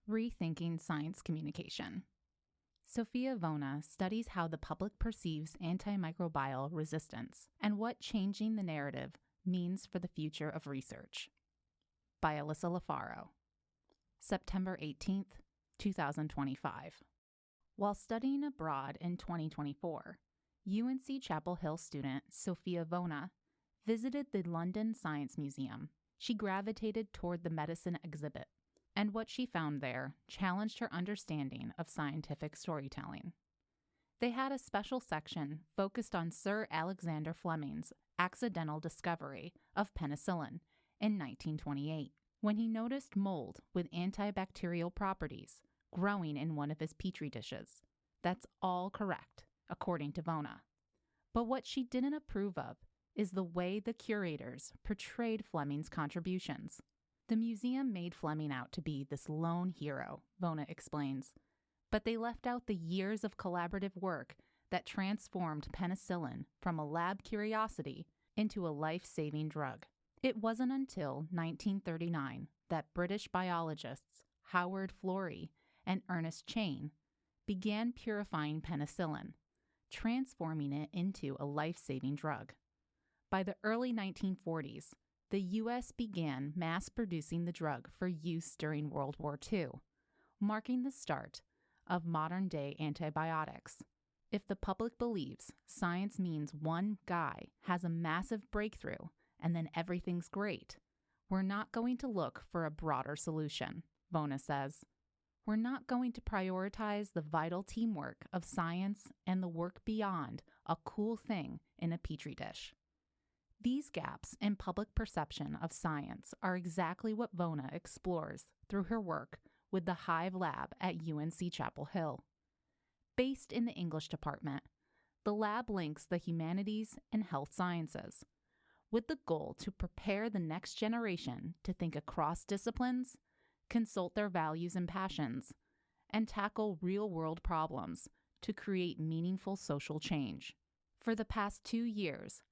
Rethinking Science Communication. Sophia Vona studies how the public perceives antimicrobial resistance and what changing the narrative means for the future of research. By Alyssa LaFaro. September 18th, 2025. While studying abroad in 2024, UNC Chapel Hill student Sophia Vona visited the London Science Museum. She gravitated toward the medicine exhibit, and what she found there challenged her understanding of scientific storytelling. They had a special section focused on Sir Alexander Fleming's accidental discovery of penicillin in 1928, when he noticed mold with antibacterial properties growing in one of his petri dishes. That's all correct, according to Vona. But what she didn't approve of is the way the curators portrayed Fleming's contributions. The museum made Fleming out to be this lone hero, Vona explains, but they left out the years of collaborative work that transformed penicillin from a lab curiosity into a life-saving drug. It wasn't until 1939 that British biologists Howard Florey and Ernest Chain began purifying penicillin, transforming it into a life-saving drug. By the early 1940s, the U.S. began mass-producing the drug for use during World War II, marking the start of modern-day antibiotics. If the public believes science means one guy has a massive breakthrough and then everything's great, we're not going to look for a broader solution, Vona says. We're not going to prioritize the vital teamwork of science and the work beyond a cool thing in a petri dish. These gaps in public perception of science are exactly what Vona explores through her work with the Hive Lab at UNC Chapel Hill. Based in the English department, the lab links the humanities and health sciences, with the goal to prepare the next generation to think across disciplines, consult their values and passions, and tackle real-world problems to create meaningful social change. For the past 2 years,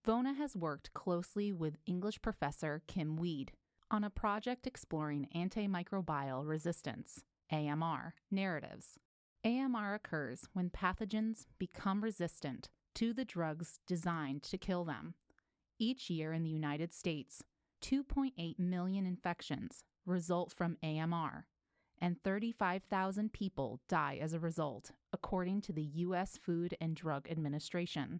Vona has worked closely with English professor Kim Weed on a project exploring antimicrobial resistance, AMR, narratives. AMR occurs when pathogens become resistant to the drugs designed to kill them. Each year in the United States, 2.8 million infections result from AMR, and 35,000 people die as a result, according to the U.S. Food and Drug Administration.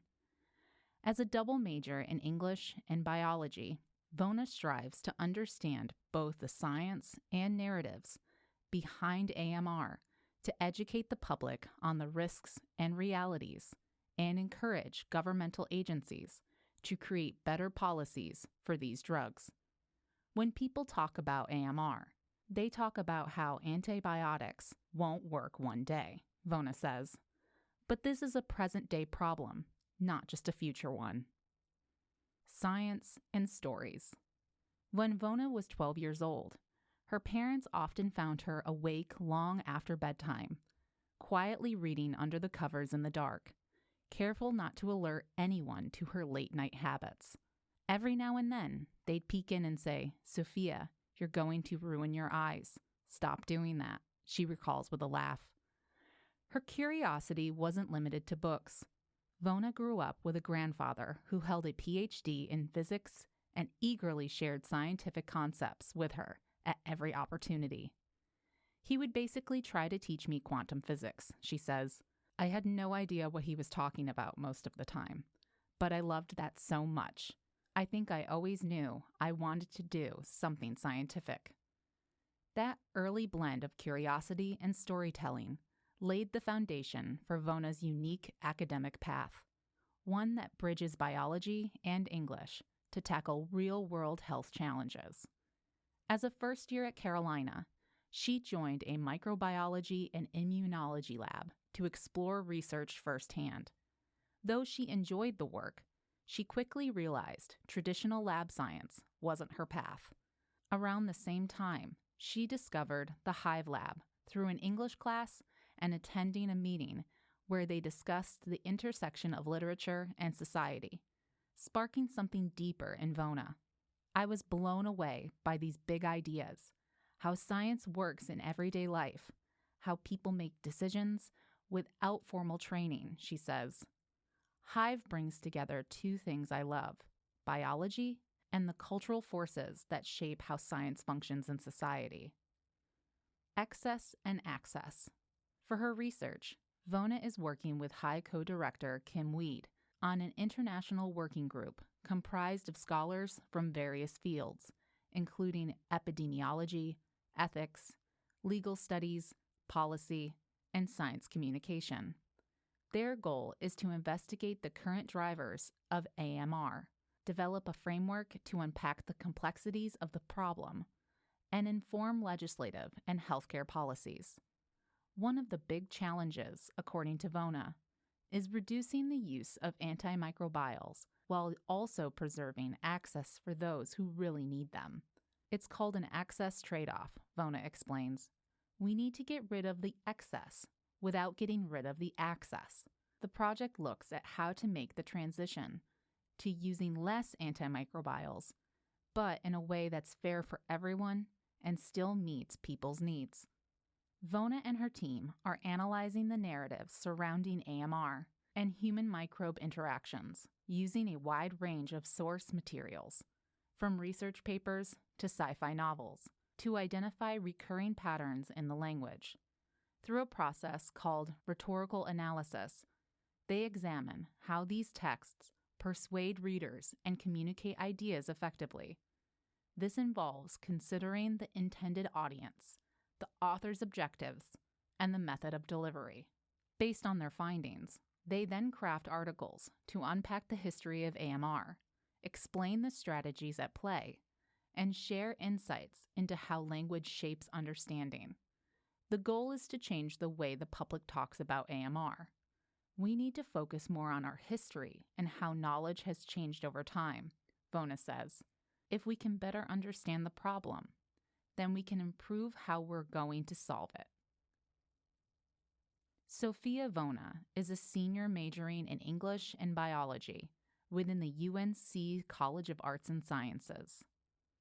As a double major in English and biology, Vona strives to understand both the science and narratives behind AMR to educate the public on the risks and realities and encourage governmental agencies to create better policies for these drugs. When people talk about AMR, they talk about how antibiotics won't work one day, Vona says. But this is a present-day problem, not just a future one. Science and stories. When Vona was 12 years old, her parents often found her awake long after bedtime, quietly reading under the covers in the dark, careful not to alert anyone to her late-night habits. Every now and then, they'd peek in and say, "Sophia, you're going to ruin your eyes. Stop doing that," she recalls with a laugh. Her curiosity wasn't limited to books. Vona grew up with a grandfather who held a PhD in physics and eagerly shared scientific concepts with her at every opportunity. He would basically try to teach me quantum physics, she says. I had no idea what he was talking about most of the time, but I loved that so much. I think I always knew I wanted to do something scientific. That early blend of curiosity and storytelling laid the foundation for Vona's unique academic path, one that bridges biology and English to tackle real-world health challenges. As a first year at Carolina, she joined a microbiology and immunology lab to explore research firsthand. Though she enjoyed the work, she quickly realized traditional lab science wasn't her path. Around the same time, she discovered the Hive Lab through an English class and attending a meeting where they discussed the intersection of literature and society, sparking something deeper in Vona. I was blown away by these big ideas, how science works in everyday life, how people make decisions without formal training, she says. Hive brings together two things I love: biology and the cultural forces that shape how science functions in society. Excess and access. For her research, Vona is working with Hive co-director Kim Weed on an international working group comprised of scholars from various fields, including epidemiology, ethics, legal studies, policy, and science communication. Their goal is to investigate the current drivers of AMR, develop a framework to unpack the complexities of the problem, and inform legislative and healthcare policies. One of the big challenges, according to Vona, is reducing the use of antimicrobials while also preserving access for those who really need them. It's called an access trade-off, Vona explains. We need to get rid of the excess without getting rid of the access. The project looks at how to make the transition to using less antimicrobials, but in a way that's fair for everyone and still meets people's needs. Vona and her team are analyzing the narratives surrounding AMR and human microbe interactions using a wide range of source materials, from research papers to sci-fi novels, to identify recurring patterns in the language. Through a process called rhetorical analysis, they examine how these texts persuade readers and communicate ideas effectively. This involves considering the intended audience, the author's objectives, and the method of delivery. Based on their findings, they then craft articles to unpack the history of AMR, explain the strategies at play, and share insights into how language shapes understanding. The goal is to change the way the public talks about AMR. We need to focus more on our history and how knowledge has changed over time, Vona says. If we can better understand the problem, then we can improve how we're going to solve it. Sophia Vona is a senior majoring in English and biology within the UNC College of Arts and Sciences.